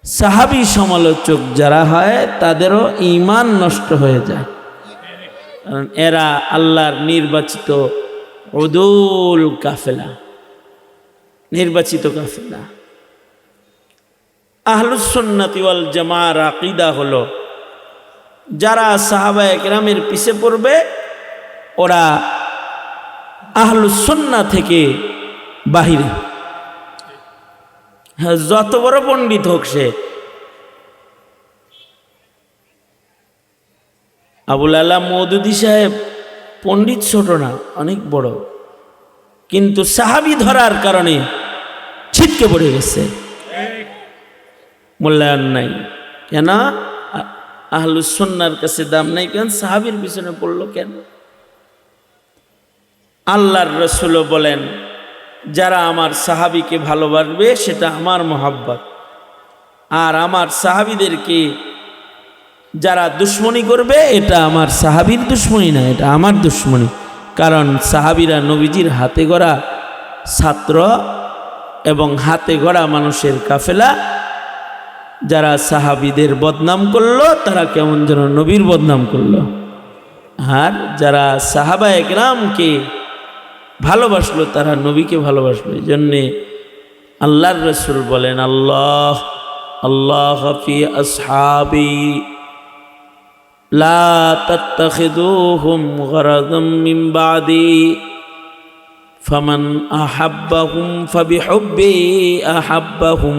সাহাবী সমালোচক যারা হয় তাদেরও ঈমান নষ্ট হয়ে যায়, কারণ এরা আল্লাহর নির্বাচিত উদুল কাফেলা, নির্বাচিত কাফেলা। আহলুস সুন্নাতি ওয়াল জামাআর আকীদা হলো যারা সাহাবায়ে কেরামের পিছে পড়বে ওরা আহলুস সুন্নাহ থেকে বাহিরে, যত বড় পণ্ডিত হোক সে। আবুল আলা মওদুদী সাহেব পণ্ডিত ছোট না, অনেক বড়, কিন্তু সাহাবী ধরার কারণে ছিটকে পড়ে গেছে, মূল্যায়ন নাই। কেন? আহলুস সুন্নাহর কাছে দাম নাই কেন? সাহাবীর পিছনে পড়লো কেন? আল্লাহর রাসূল বলেন যারা আমার সাহাবীকে ভালোবাসবে সেটা আমার মহাব্বত, আর আমার সাহাবীদেরকে যারা দুশ্মনী করবে এটা আমার সাহাবীর দুশ্মনী না, এটা আমার দুশ্মনী। কারণ সাহাবীরা নবীজির হাতে গড়া ছাত্র এবং হাতে গড়া মানুষের কাফেলা। যারা সাহাবীদের বদনাম করলো তারা কেমন যেন নবীর বদনাম করলো, আর যারা সাহাবায়ে কেরামকে ভালোবাসলো তারা নবীকে ভালোবাসলো। এই জন্যে আল্লাহর রাসূল বলেন আল্লাহ আল্লাহ ফি আসহাবি লা তাত্তাখিযুহুম গরাদাম মিন বাদি ফামান আহাব্বাহুম ফাবিহুব্বি আহাব্বাহুম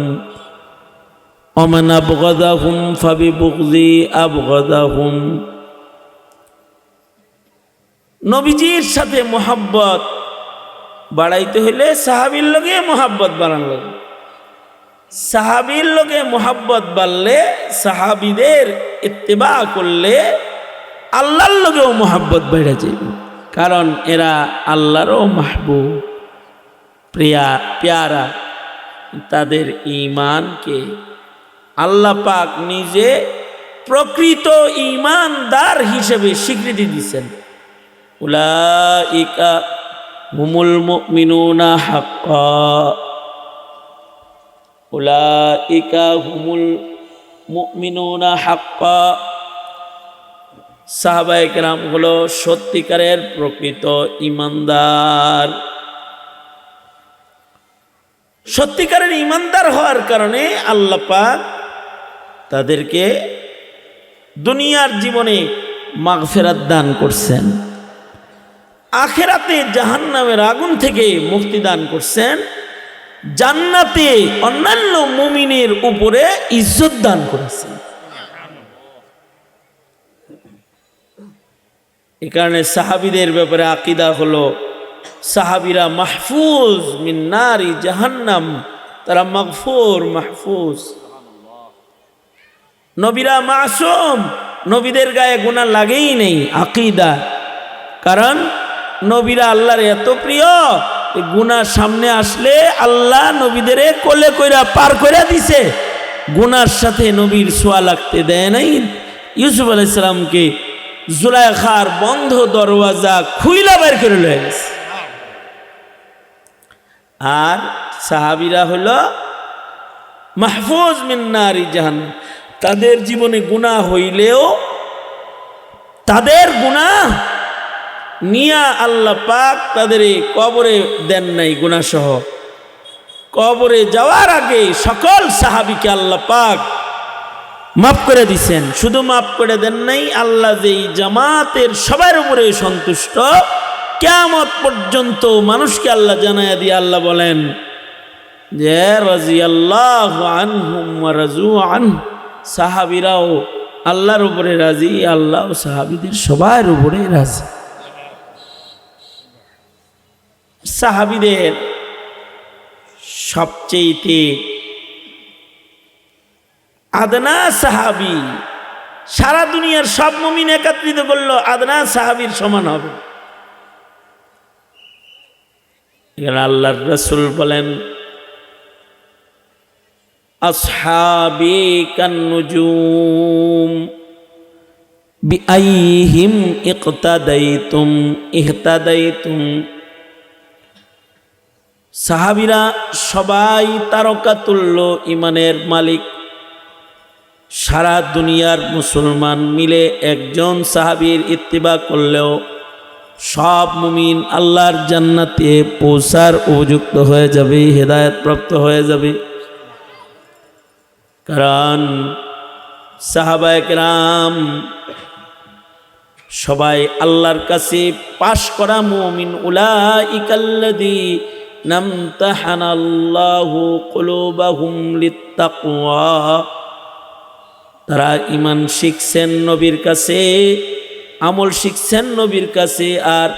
ওয়া মান আবগাদাহুম ফাবিবুগযি আবগাদাহুম। নবীজির সাথে মোহাব্বত বাড়াইতে হইলে সাহাবীর লগে মোহাব্বত বাড়ানো লাগে। সাহাবীর লগে মোহাব্বত বাড়লে, সাহাবীদের ইত্তেবা করলে আল্লাহর লগেও মোহাব্বত বেড়ে যাবে, কারণ এরা আল্লাহরও মাহবুব, প্যারা। তাদের ঈমানকে আল্লাহ পাক নিজে প্রকৃত ঈমানদার হিসেবে স্বীকৃতি দিচ্ছেন। উলাইকা হুমুল মুমিনুনা হাক্কা, উলাইকা হুমুল মুমিনুনা হাক্কা। সাহাবায়ে কেরাম হলো সত্যিকারের প্রকৃত ঈমানদার। সত্যিকারের ঈমানদার হওয়ার কারণে আল্লাহ পাক তাদেরকে দুনিয়ার জীবনে মাগফিরাত দান করছেন, আখিরাতে জাহান্নামের আগুন থেকে মুক্তি দান করছেন, জান্নাতে অন্যান্য মুমিনের উপরে ইজ্জত দান করেছেন। এই কারণে সাহাবীদের ব্যাপারে আকীদা হলো সাহাবীরা মাহফুজ মিন নারি জাহান্নাম, তারা মাগফুর মাহফুজ। নবীরা মাসুম, নবীদের গায়ে গুনাহ লাগেই নেই, আকীদা। কারণ নবীরা আল্লাহর এত প্রিয়, গুনাহ সামনে আসলে আল্লাহ নবীদের কোলে কইরা পার কইরা দিছে, গুনার সাথে নবীর ছোঁয়া লাগতে দেয় নাই। ইউসুফ আলাইহিস সালামকে জুলাইখার বন্ধ দরওয়াজা খুইলা বের করে লয়ে গেছে। আর সাহাবীরা হলো মাহফুজ মিন নারি জাহান্নাম, তাদের জীবনে গুনাহ হইলেও তাদের গুনাহ নিয়া আল্লাহ পাক তাদের কবরে দেন নাই গুনাহ সহ। কবরে যাওয়ার আগে সকল সাহাবীকে আল্লাহ পাক মাফ করে দিছেন। শুধু মাফ করে দেন নাই, আল্লাহ যেই জামাতের সবার উপরে সন্তুষ্ট, কিয়ামত পর্যন্ত মানুষকে আল্লাহ জানায়া দিয়ে আল্লাহ বলেন যে রাজিয়াল্লাহু আনহুম ওয়া রাজু আনহু, সাহাবীরাও আল্লাহর উপরে রাজি, আল্লাহ সাহাবীদের সবার উপরে রাজি। সাহাবীদের সবচেয়ে আদনা সাহাবী, সারা দুনিয়ার সব মুমিন একত্রিত করলো আদনা সাহাবীর সমান হবে। এখানে আল্লাহর রাসূল বলেন আসহাবি কান্নুজুম বিআইহিম ইকতাদাইতুম ইহতাদাইতুম। সাহাবীরা সবাই তারকা তুল্য ইমানের মালিক, সারা দুনিয়ার মুসলমান মিলে একজন সাহাবীর ইত্তিবা করলেও সব মুমিন আল্লাহর জান্নাতে পৌঁছার উপযুক্ত হয়ে যাবে, হেদায়েত প্রাপ্ত হয়ে যাবে। কারণ সাহাবায়ে কেরাম সবাই আল্লাহর কাছে পাশ করা মুমিন। উলাইকাল্লাযীনা ইমতাহানাল্লাহু কুলুবাহুম লিত্তাকওয়া, তারা ঈমান শিখছেন নবীর কাছে, আমল শিখছেন নবীর কাছে, আর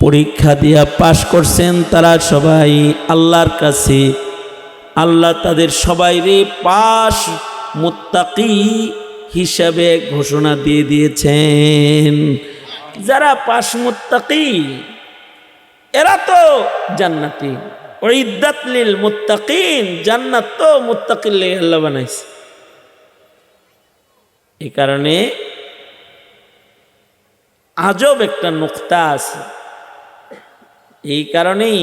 পরীক্ষা দিয়া পাশ করছেন তারা সবাই আল্লাহর কাছে। আল্লাহ তাদের সবাইরে পাশ মুত্তাকি হিসাবে ঘোষণা দিয়ে দিয়েছেন। যারা পাশ মুত্তাকি এরা তো জান্নাতি। উইদ্দাত লিল মুত্তাকিন, জান্নাত তো মুত্তাকির লাগি আল্লাহ বানাইছে। এই কারণে আজব একটা নুকতা আছে। এই কারণেই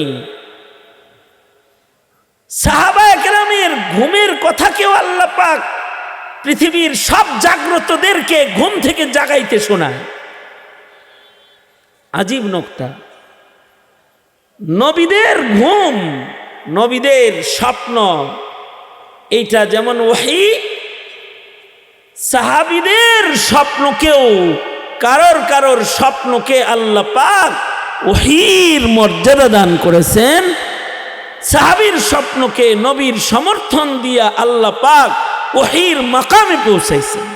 সাহাবায়ে কেরামের ঘুমের কথা কেউ আল্লাহ পাক পৃথিবীর সব জাগ্রতদেরকে ঘুম থেকে জাগাইতে শোনায়। আজীব নুকতা। নবীদের ঘুম, নবীদের স্বপ্ন, এইটা যেমন ওহী, সাহাবীদের স্বপ্নকেও কারোর স্বপ্নকে আল্লাহ পাক ওহীর মর্যাদা দান করেছেন। সাহাবীর স্বপ্নকে নবীর সমর্থন দিয়া আল্লাহ পাক ওহীর মাকামে পৌঁছাইছেন।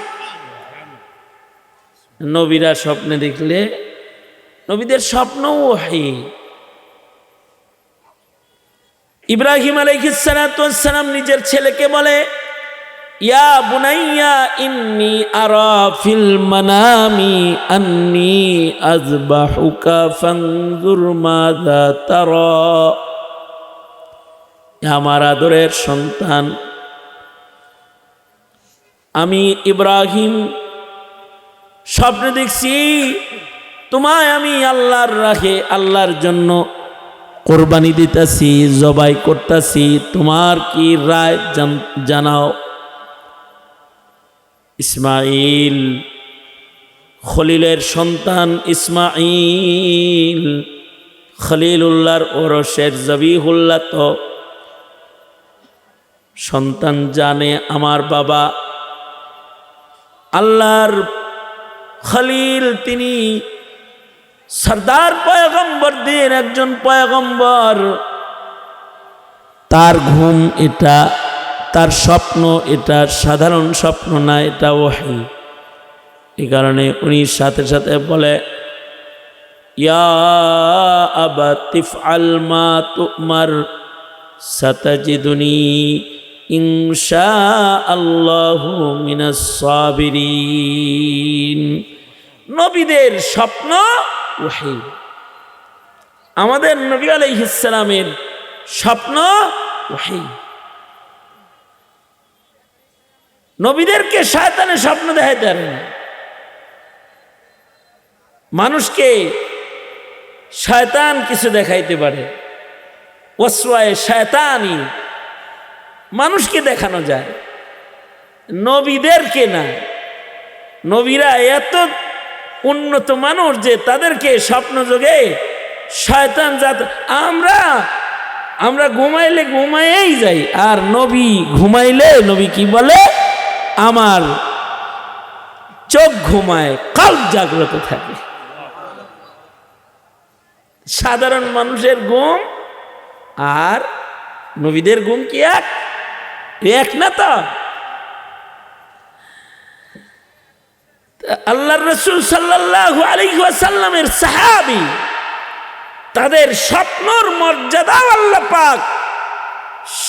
নবীরা স্বপ্নে দেখলে নবীদের স্বপ্ন ওহী। ইব্রাহিম আলাইহিস সালাতু ওয়াস সালাম নিজের ছেলেকে বলে, ইয়া বুনাইয়া ইন্নী আরা ফিল মানামি আন্নী আযবাহুকা ফানজুর মাযা তারা। আমার আদরের সন্তান, আমি ইব্রাহিম স্বপ্নে দেখছি তোমায় আমি আল্লাহর রাহে, আল্লাহর জন্য কোরবানি দিতেছি, জবাই করতেছি, তোমার কি রায় জানাও। ইসমাইল, খলিলের সন্তান ইসমাইল, খলিলুল্লাহর ওরসের জবিহুল্লাহ, তো সন্তান জানে আমার বাবা আল্লাহর খলিল, তিনি সরদার পয়গম্বরদের একজন পয়গম্বর। তার ঘুম এটা, তার স্বপ্ন এটা সাধারণ স্বপ্ন না, এটা ওহী। এই কারণে উনি সাথে সাথে বলে, ইয়া আবাতি ইফআল মা তুমার সাতাজিদুনি ইনশাআল্লাহু মিনাস সাবিরিন। নবীদের স্বপ্ন ওহী। আমাদের নবী আলাইহিস সালামের স্বপ্ন ওহী। নবীদেরকে শয়তানে স্বপ্ন দেখাইতে পারে না। মানুষকে শয়তান কিছু দেখাইতে পারে, ওয়াসওয়ায়ে শয়তানি মানুষকে দেখানো যায়, নবীদেরকে না। নবীরা এত উন্নত মানুষ যে তাদেরকে স্বপ্ন যোগে শয়তান জাত। আমরা ঘুমাইলে ঘুমাইয়েই যাই, আর নবী ঘুমাইলে নবী কি বলে, আমার চোখ ঘুমায়, কল্ব জাগ্রত থাকে। সাধারণ মানুষের ঘুম আর নবীদের ঘুম কি এক না? তো আল্লাহর রাসূল সাল্লাল্লাহু আলাইহি ওয়াসাল্লামের সাহাবী, তাদের স্বপ্নর মর্যাদা আল্লাহ পাক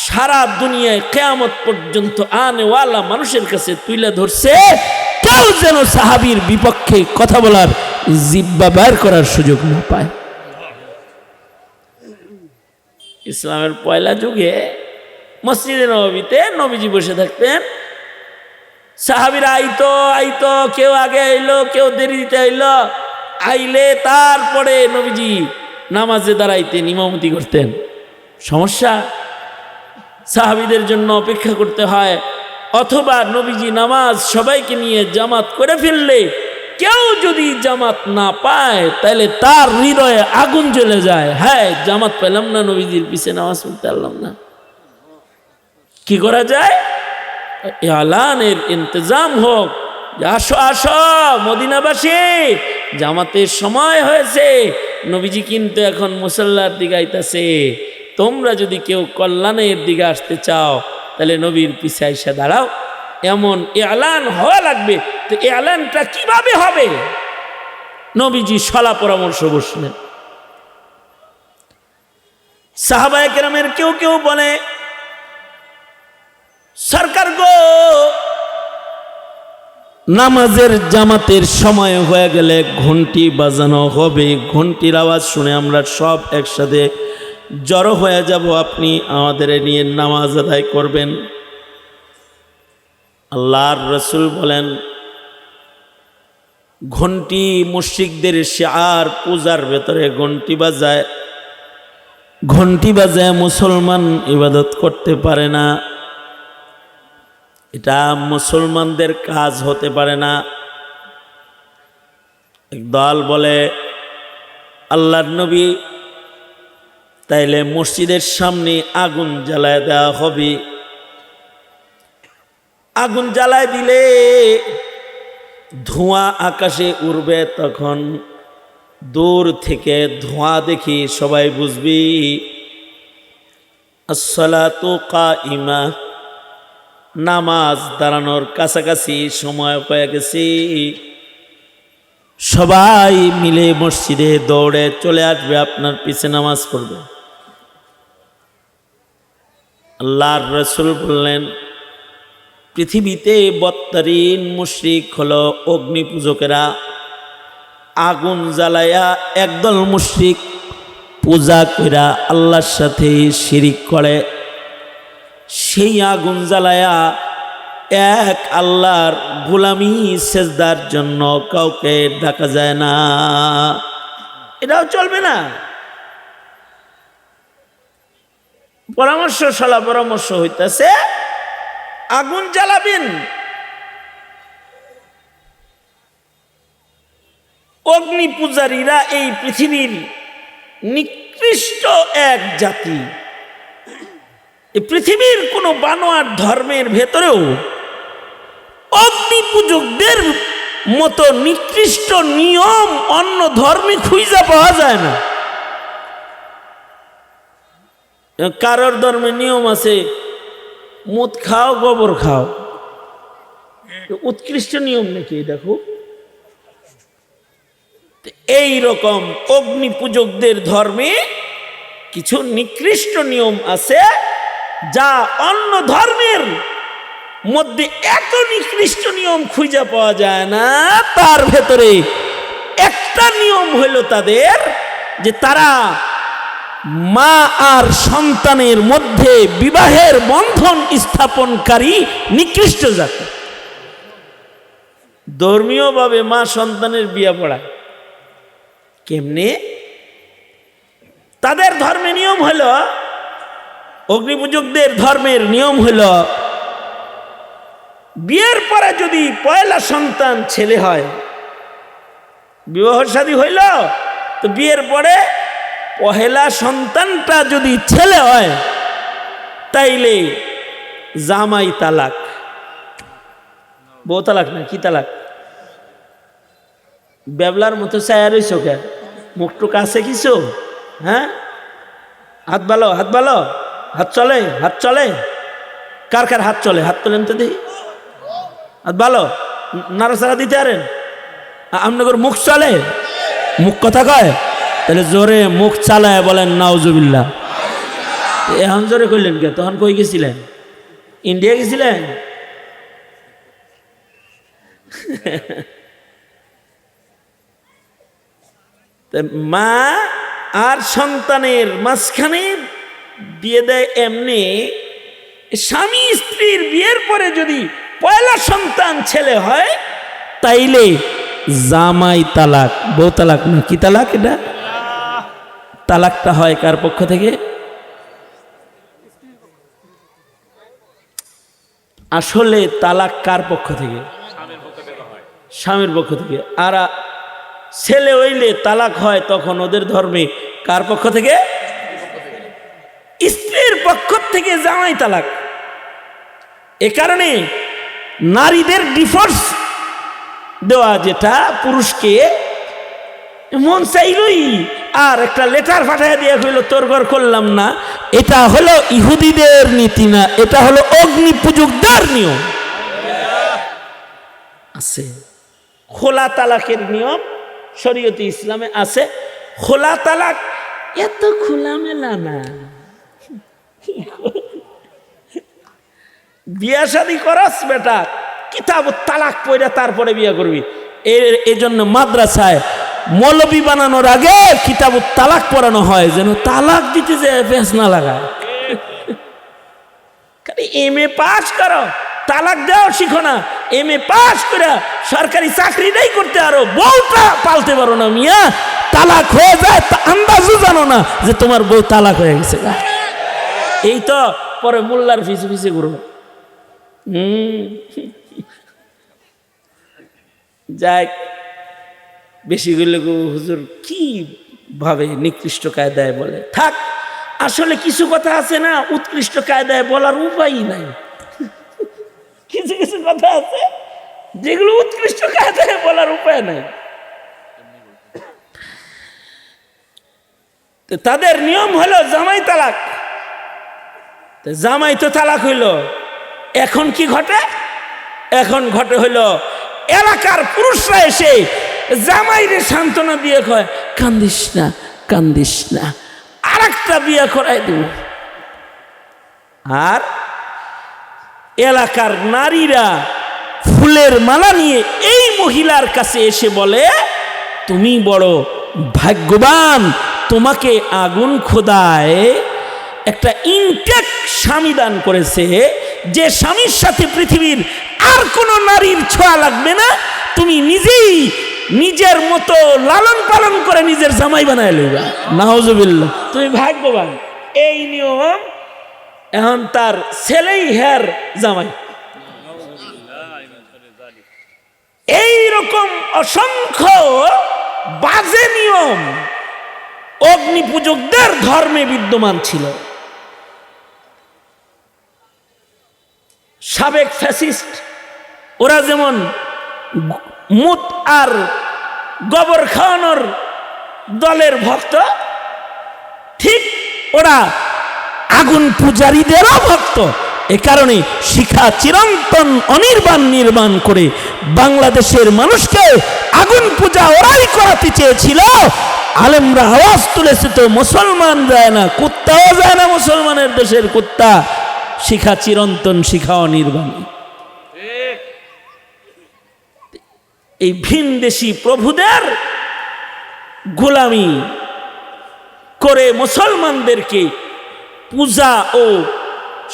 সারা দুনিয়ায় কিয়ামত পর্যন্ত আনেওয়ালা মানুষের কাছে তুলে ধরছে। কেউ যেন সাহাবীর বিপক্ষে কথা বলার জিহ্বা বের করার সুযোগ না পায়। ইসলামের পয়লা যুগে মসজিদে নববীতে নবীজি বসে থাকতেন, সাহাবীরা আইতো, কেউ আগে আইলো, কেউ দেরিতে আইলো, আইলে তারপরে নবীজি নামাজে দাঁড়াইতেন, ইমামতি করতেন। সমস্যা, সাহাবীদের জন্য অপেক্ষা করতে হয়, অথবা নবীজি নামাজ সবাইকে নিয়ে জামাত করে ফেললে কেউ যদি জামাত না পায় তাহলে তার হৃদয়ে আগুন জ্বলে যায়, হ্যাঁ জামাত পেলাম না, নবীজির পিছে নামাজ পড়তে পারলাম না। কি করা যায়? এলানের ইন্তজাম হোক, আসো আসো মদিনাবাসী, জামাতের সময় হয়েছে, নবীজি কিন্তু এখন মুসল্লার দিকে আইতাছে, তোমরা যদি কেউ কল্যাণের দিকে আসতে চাও তাহলে নবীর পিছে এসে দাঁড়াও। এমন এলান হওয়া লাগবে। তো এলানটা কিভাবে হবে? নবীজি সলা পরামর্শ বসলেন। সাহাবায়ে কেরামের কেউ কেউ বলে, সরকার গো, নামাজের জামাতের সময় হয়ে গেলে ঘন্টি বাজানো হবে, ঘন্টির আওয়াজ শুনে আমরা সব একসাথে জড়ো হয়ে যাব, আপনি আমাদের নিয়ে নামাজ আদায় করবেন। আল্লাহর রাসূল বলেন, ঘন্টি মুশরিকদের শিআর, পূজার ভেতরে ঘন্টি বাজায়, ঘন্টি বাজায় মুসলমান ইবাদত করতে পারে না, এটা মুসলমানদের কাজ হতে পারে না। একদল বলে, আল্লাহর নবী তাইলে মসজিদের সামনে আগুন জ্বালায় দেওয়া হবে, আগুন জ্বালায় দিলে ধোঁয়া আকাশে উড়বে, তখন দূর থেকে ধোঁয়া দেখি সবাই বুঝবি আসসালাতু কাইমা, নামাজ দাঁড়ানোর কাছাকাছি সময় হয়ে গেছে। সবাই মিলে মসজিদে দৌড়ে চলে আসবে, আপনার পিছে নামাজ পড়বে। আল্লাহর রাসূল বললেন, পৃথিবীতে বত্তারিন মুশরিক হলো অগ্নি পূজকেরা। আগুন জ্বালায়া একদল মুশরিক পূজা কইরা আল্লাহর সাথে শিরিক করে, সেই আগুন জ্বালায়া এক আল্লাহর গোলামি সেজদার জন্য কাউকে ডাকা যায় না, এটাও চলবে না। সলা পরামর্শ হইতেছে, আগুন জ্বালাবেন, অগ্নি পূজারীরা এই পৃথিবীর নিকৃষ্ট এক জাতি। এই পৃথিবীর কোন বানোয়ার ধর্মের ভেতরেও অগ্নি পূজকদের মতো নিকৃষ্ট নিয়ম অন্য ধর্মে খুঁজে পাওয়া যায় না। কারোর ধর্মে নিয়ম আছে, মদ খাও গোবর খাও, উৎকৃষ্ট নিয়ম নাকি? দেখো, এই রকম অগ্নি পূজকদের ধর্মে কিছু নিকৃষ্ট নিয়ম আছে যা অন্য ধর্মের মধ্যে এত নিকৃষ্ট নিয়ম খুঁজে পাওয়া যায় না। তার ভেতরে একটা নিয়ম হইল তাদের, যে তারা মা আর সন্তানের মধ্যে বিবাহের বন্ধন স্থাপনকারী নিকৃষ্ট জাতি। ধর্মীয়ভাবে মা সন্তানের বিয়ে পড়ায় কেমনে? তাদের ধর্মের নিয়ম হল, অগ্নিপূজকদের ধর্মের নিয়ম হল, বিয়ের পরে যদি পয়লা সন্তান ছেলে হয়, বিবাহ শাদী হইল, তো বিয়ের পরে পহেলা সন্তানটা যদি ছেলে হয় তাইলে জামাই তালাক। বউ তালাক না, কি তালাক? বেবলার মতো চায়া রইছ কে? মুখটুক আছে কিছু? হ্যাঁ, হাত ভালো, হাত ভালো, হাত চলে, হাত চলে। কার কার হাত চলে? হাত তোলেন তো দেখি। হাত ভালো, নাড়াচাড়া দিতে পারেন? আপনাদের মুখ চলে? মুখ কথা কয়? তাহলে জোরে মুখ চালায় বলেন নাউজুবিল্লাহ। এখন জোরে কইলেন কে? তখন কই গেছিলেন? ইন্ডিয়া গেছিলেন? মা আর সন্তানের মাঝখানে বিয়ে দেয় এমনি। স্বামী স্ত্রীর বিয়ের পরে যদি পয়লা সন্তান ছেলে হয় তাইলে জামাই তালাক। বউ তালাক না, কি তালাক? এটা তালাকটা হয় কার পক্ষ থেকে? আসলে তালাক কার পক্ষ থেকে? স্বামীর পক্ষ থেকে। আর ছেলে হইলে তালাক হয় তখন ওদের ধর্মে কার পক্ষ থেকে? স্ত্রীর পক্ষ থেকে জামাই তালাক। এ কারণে নারীদের ডিভোর্স দেওয়া, যেটা পুরুষকে মন চাইলই আর একটা লেটার পাঠাইয়া দিয়ে কইল তোর ঘর করলাম না, এটা হলো ইহুদিদের নীতি না, এটা হলো অগ্নি পূজকদের নিয়ম। আছে খোলা তালাকের নিয়ম শরীয়তে ইসলামে আছে। খোলা তালাক এত খোলামেলা না। বিয়া শাদী করস বেটা, কিতাব তালাক পড়া তারপরে বিয়া করবি। এই জন্য মাদ্রাসায় মৌলবী বানানোর আগে কিতাব তালাক পড়ানো হয়, যেন তালাক দিতে যে পেঁচ না লাগায়। এমএ পাস করো, তালাক দাও শিখো না। এমএ পাস করে সরকারি চাকরিটাই করতে পারো, বউটা পালতে পারো না মিয়া। তালাক হয়ে যায় তা আন্দাজও জানো না যে তোমার বউ তালাক হয়ে গেছে। এই তো পরে মোল্লার পিছে পিছে ঘুরো। যাই বেশি গেলে হুজুর কি ভাবে নিকৃষ্ট কায়দায় বলে, থাক। আসলে কিছু কথা আছে না উৎকৃষ্ট কায়দায় বলার উপায়ই নাই। কিছু কিছু কথা আছে যেগুলো উৎকৃষ্ট কায়দায় বলার উপায় নাই। তাদের নিয়ম হলো জামাই তালাক। জামাই তো তালাক হইল, এখন কি ঘটে? এখন ঘটে হইল এলাকার পুরুষরা এসে জামাইরে সান্ত্বনা দিয়ে কয় কান্দিস না, কান্দিস না, আর একটা বিয়ে করাই দেব। আর এলাকার নারীরা ফুলের মালা নিয়ে এই মহিলার কাছে এসে বলে তুমি বড় ভাগ্যবান, তোমাকে আগুন খোদায় একটা ইনটেক স্বামী দান করেছে, যে স্বামীর সাথে পৃথিবীর আর কোনো নারীর ছোঁয়া লাগবে না, তুমি নিজেই নিজের মতো লালন পালন করে নিজের জামাই বানায় লইবা। নাউজুবিল্লাহ, তুমি ভাগ্যবান। এই নিয়ম এখন তার ছেলেই হের জামাই। এই রকম অসংখ্য বাজে নিয়ম অগ্নি পূজকদের ধর্মে বিদ্যমান ছিল। সাবেক ফ্যাসিস্ট ওরা যেমন মুত আর গোবর খাওয়ানোর দলের ভক্ত, ঠিক ওরা আগুন পূজারীদেরও ভক্ত। এ কারণে শিখা চিরন্তন অনির্বাণ নির্মাণ করে বাংলাদেশের মানুষকে আগুন পূজা ওরাই করাতে চেয়েছিল। আলেমরা আওয়াজ তুলেছে তো মুসলমান যায় না, কুত্তাও যায় না, মুসলমানের দেশের কুত্তা। শিখা চিরন্তন, শিখা অনির্বাণ। এই ভিনদেশী প্রভুদের গোলামি করে মুসলমানদেরকে পূজা ও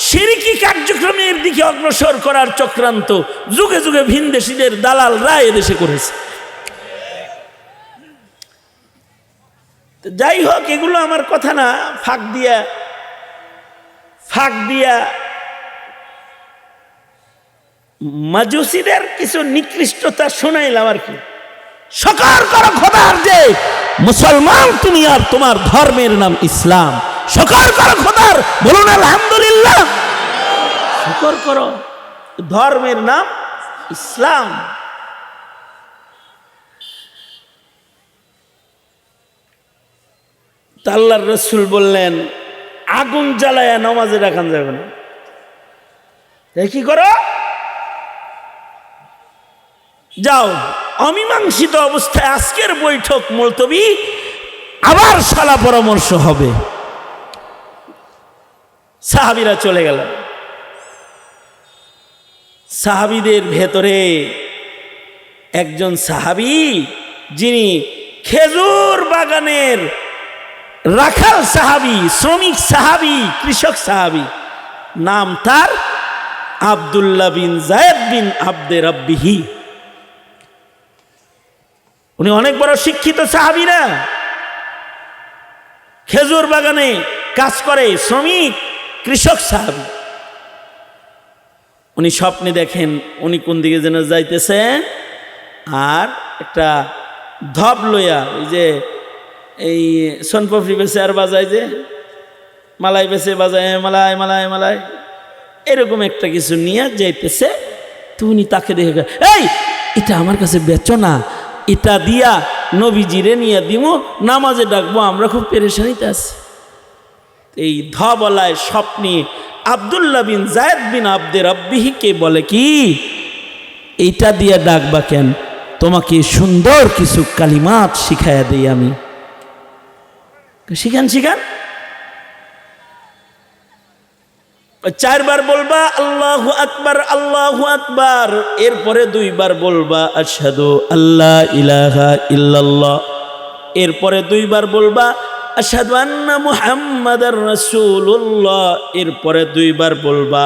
শিরকি কার্যক্রমের দিকে অগ্রসর করার চক্রান্ত যুগে যুগে ভিনদেশীদের দালালরা এদেশে করেছে। যাই হোক, এগুলো আমার কথা না, ফাঁক দিয়া মাজুসিদের কিছু নিকৃষ্টতা শোনাইলাম আর কি। শকর করো খোদার যে মুসলমান তুমি, আর তোমার ধর্মের নাম ইসলাম। শকর করো খোদার, বলুন আলহামদুলিল্লাহ। শকর করো, ধর্মের নাম ইসলাম। আল্লাহর রাসূল বললেন আগুন জ্বালায়া নামাজে রাখান যাবে না। কি করো? যাও, অমীমাংসিত অবস্থায় আজকের বৈঠক মুলতবি, আবার সালা পরামর্শ হবে। সাহাবীরা চলে গেল। সাহাবীদের ভেতরে একজন সাহাবী, যিনি খেজুর বাগানের রাখাল সাহাবী, শ্রমিক সাহাবী, কৃষক সাহাবী, নাম তার আব্দুল্লাহ বিন যায়েদ বিন আব্দে রাব্বিহি। উনি অনেক বড় শিক্ষিত সাহাবী না, খেজুর বাগানে কাজ করে, শ্রমিক কৃষক সাহাবী। উনি স্বপ্নে দেখেন উনি কোন দিকে যেন যাইতেছেন, আর একটা ধপ লইয়া, ওই যে এই সোনপাপড়ি বেছে আর বাজায়, যে মালাই বেছে বাজায়, মালায় মালায় মালায়, এরকম একটা কিছু নিয়ে যাইতেছে। তো উনি তাকে দেখে, এই এটা আমার কাছে বেচো না, এটা দিয়া নবীজিরে নিয়ে দিব, নামাজে ডাকবো, আমরা খুব পেরেশানিতে আছি। এই ধবলায় স্বপ্নে আব্দুল্লাহ বিন জায়েদ বিন আব্দে রব্বিহিকে বলে কি, এইটা দিয়ে ডাকবা কেন, তোমাকে সুন্দর কিছু কালিমাত শিখাইয়া দেই আমি। শিখান শিখান। 4 বার বলবা আল্লাহু আকবার আল্লাহু আকবার, এরপরে 2 বার বলবা আশহাদু আল্লা ইলাহা ইল্লাল্লাহ, এরপরে 2 বার বলবা আশহাদু আন্না মুহাম্মাদার রাসূলুল্লাহ, এরপরে 2 বার বলবা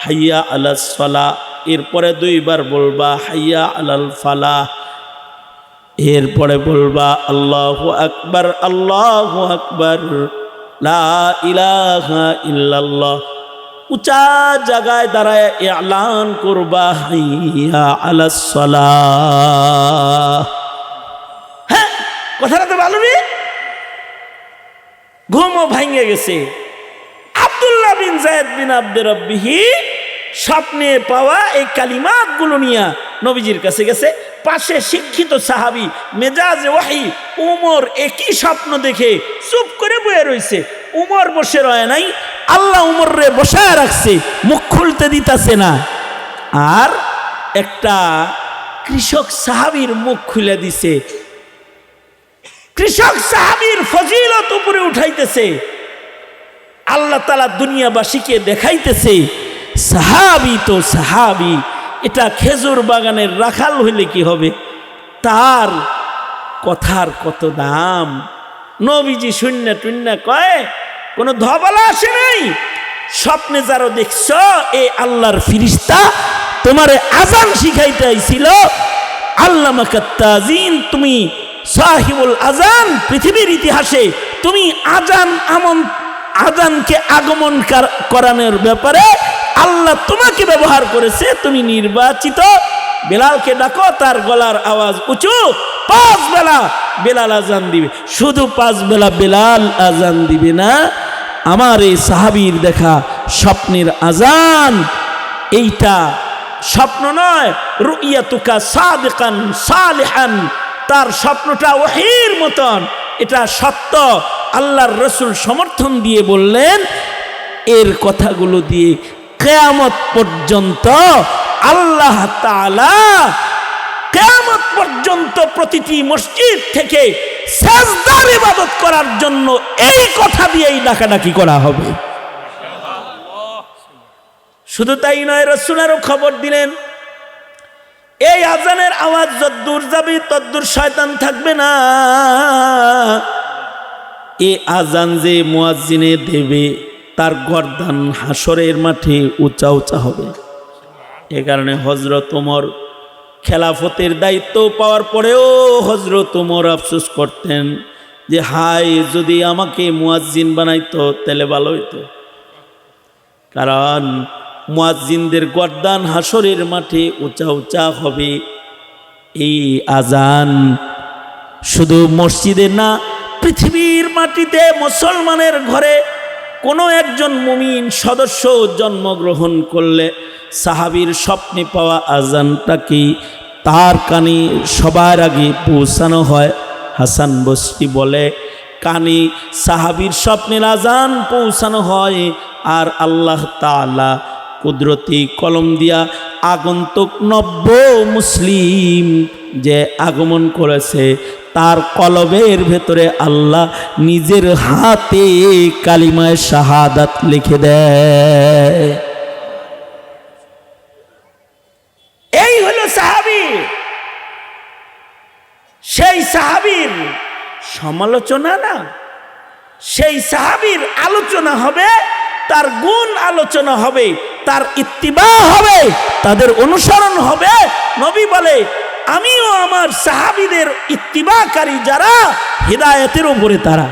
হাইয়া আলাস সালাহ, এরপরে 2 বার বলবা হাইয়া আলাল ফালাহ, এরপরে বলবা আল্লাহু আকবার লা ইলাহা ইল্লাল্লাহ। উঁচা জায়গায় দাঁড়ায় এলান করবা হাইয়া আলাস সালাহ। হ্যাঁ, কথাটা তো ভালো রে। ঘুমও ভাঙে গেছে। আব্দুল্লাহ বিন জায়েদ বিন আব্দে রব্বিহি স্বপ্নে পাওয়া এই কালিমাতগুলো নিয়ে নবীজির কাছে গেছে। পাশে শিক্ষিত সাহাবী মেজাজে ওয়াহি উমর একই স্বপ্ন দেখে চুপ করে বয়ে রয়েছে। উমর বসে রয় নাই, আল্লাহ উমর রে বসায় রাখছে, মুখ খুলতে দিতেছে না। আর একটা কৃষক সাহাবীর মুখ খুলে দিছে, কৃষক সাহাবীর ফজিলত উপরে উঠাইতেছে, আল্লাহ তাআলা দুনিয়াবাসীকে দেখাইতেছে সাহাবী তো সাহাবী, এটা খেজুর বাগানের রাখাল হইলে কি হবে, তার কথার কত দাম। নবীজি শূন্য টুন্য কয়, কোনো ধবলা আসে নাই। স্বপ্নে যারা দেখছ এ আল্লাহর ফিরিস্তা তোমারে আজান শিখাইতে আইছিল। আল্লামা কাত্তাজিন, তুমি সাহিবুল আজান, পৃথিবীর ইতিহাসে তুমি আজানকে আগমন করানোর ব্যাপারে আল্লাহ তোমাকে ব্যবহার করেছে, তুমি নির্বাচিত। বেলালকে ডাকো, তার গলার আওয়াজ উঁচু, 5 বেলা বেলাল আজান দিবে। শুধু 5 বেলা বেলাল আজান দিবে না, আমার এই সাহাবীর দেখা স্বপ্নের আজান, এইটা স্বপ্ন নয়। রুইয়াতুকা সাদিকান সালিহান, তার স্বপ্নটা ওহীর মতন, এটা সত্য। আল্লাহর রাসূল সমর্থন দিয়ে বললেন, এর কথাগুলো দিয়ে কিয়ামত পর্যন্ত আল্লাহ তাআলা কিয়ামত পর্যন্ত প্রতিটি মসজিদ থেকে সাজদার ইবাদত করার জন্য এই কথা দিয়েই ডাকাডাকি করা হবে। শুধু তাই নয়, রাসূল আরো খবর দিলেন, এই আজানের আওয়াজ যদ্দূর যাবে তদ্দূর শয়তান থাকবে না। এই আজান যে মুয়াজ্জিনে দেবে তার গর্দান হাসরের মাঠে উঁচা উঁচা হবে। এ কারণে হযরত ওমর খেলাফতের দায়িত্ব পাওয়ার পরেও হযরত ওমর আফসোস করতেন যে হায়, যদি আমাকে মুয়াজ্জিন বানাইতো তাহলে ভালো হইতো। কারণ মুয়াজ্জিনদের গর্দান হাসরের মাঠে উঁচা উঁচা হবে। এই আজান শুধু মসজিদে না, পৃথিবীর মাটিতে মুসলমানের ঘরে কোনো একজন মুমিন সদস্য জন্মগ্রহণ করলে সাহাবীর স্বপ্নে পাওয়া আজানটা কি তার কানে সবার আগে পৌঁছানো হয়। হাসান বসরি বলে, কানে সাহাবীর স্বপ্নের আজান পৌঁছানো হয়, আর আল্লাহ তাআলা কুদরতি কলম দিয়া আগন্তুক 90 মুসলিম যে আগমন করেছে তার কলবের ভেতরে আল্লাহ নিজের হাতে কালিমায়ে শাহাদাত লিখে দেয়। এই হলো সাহাবী। সেই সাহাবীর সমালোচনা না, সেই সাহাবীর আলোচনা হবে, তার গুণ আলোচনা হবে, তার ইত্তিবা হবে, তাদের অনুসরণ হবে। নবী বলে, আমিও আমার সাহাবীদের ইত্তিবাকারী যারা, হিদায়াতের উপরে তারা।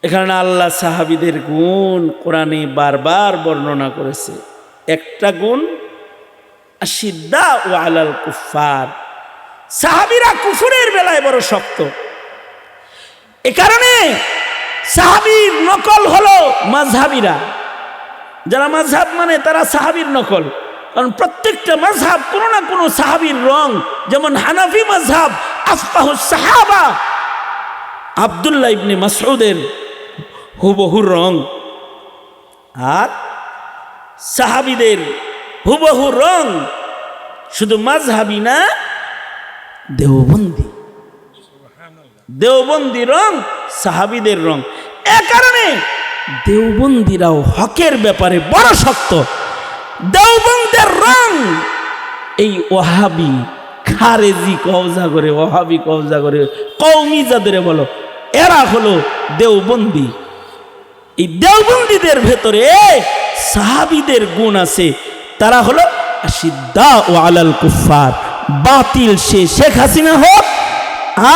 এখানে আল্লাহ সাহাবীদের গুণ কোরআনে বারবার বর্ণনা করেছে। একটা গুণ আশিদ্দা ও আলাল কুফার, সাহাবীরা কুফরের বেলায় বড় শক্ত। এ কারণে সাহাবীর নকল হলো মাযহাবীরা। যারা মাযহাব মানে তারা সাহাবীর নকল, কারণ প্রত্যেকটা মাযহাব কোনো না কোনো সাহাবীর রং। যেমন হানাফি মাযহাব আফকাহুস সাহাবা, আব্দুল্লাহ ইবনে মাসউদের হুবহু রং, আর সাহাবীদের হুবহু রং শুধু মাযহাবী না, দেওবন্দি রং সাহাবীদের রং। এ কারণে দেওবন্দিরাও হকের ব্যাপারে বড় শক্ত। দেওবন্দের রং এই ওহাবি খারেজি কওজা করে, ওহাবি কওজা করে, কওমি যাদের বলো, এরা হলো দেওবন্দি। এই দেওবন্দিদের ভেতরে সাহাবীদের গুণ আছে। তারা হলো আশিদ্দা ও আলাল কুফার, বাতিল সে শেখ হাসিনা হোক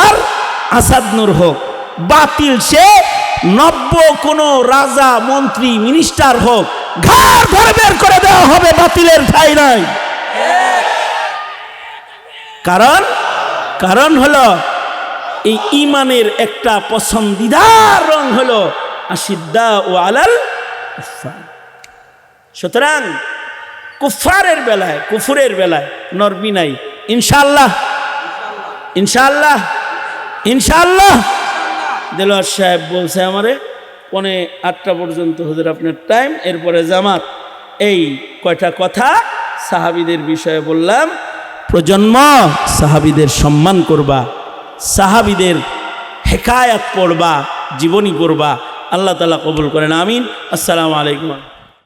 আর আসাদ নূর হোক, বাতিল সে নব্য কোনো রাজা মন্ত্রী মিনিস্টার হোক, ঘাড় ধরে বের করে দেওয়া হবে, বাতিলের ঠাঁই নাই। কারণ হলো এই ইমানের একটা পছন্দিদার রং হলো আশিদ্দা ও আলাল কুফার। সুতরাং কুফারের বেলায়, কুফুরের বেলায় নরমি নাই। ইনশাআল্লাহ, ইনশাআল্লাহ, ইনশাআল্লাহ। দেলোয়ার সাহেব বলছে আমারে 7:45 পর্যন্ত হুজুর আপনার টাইম, এরপরে জামাত। এই কয়টা কথা সাহাবীদের বিষয়ে বললাম। প্রজন্ম সাহাবীদের সম্মান করবা, সাহাবীদের হেকায়াত পড়বা, জীবনী পড়বা। আল্লাহ তাআলা কবুল করেন, আমিন। আসসালামু আলাইকুম।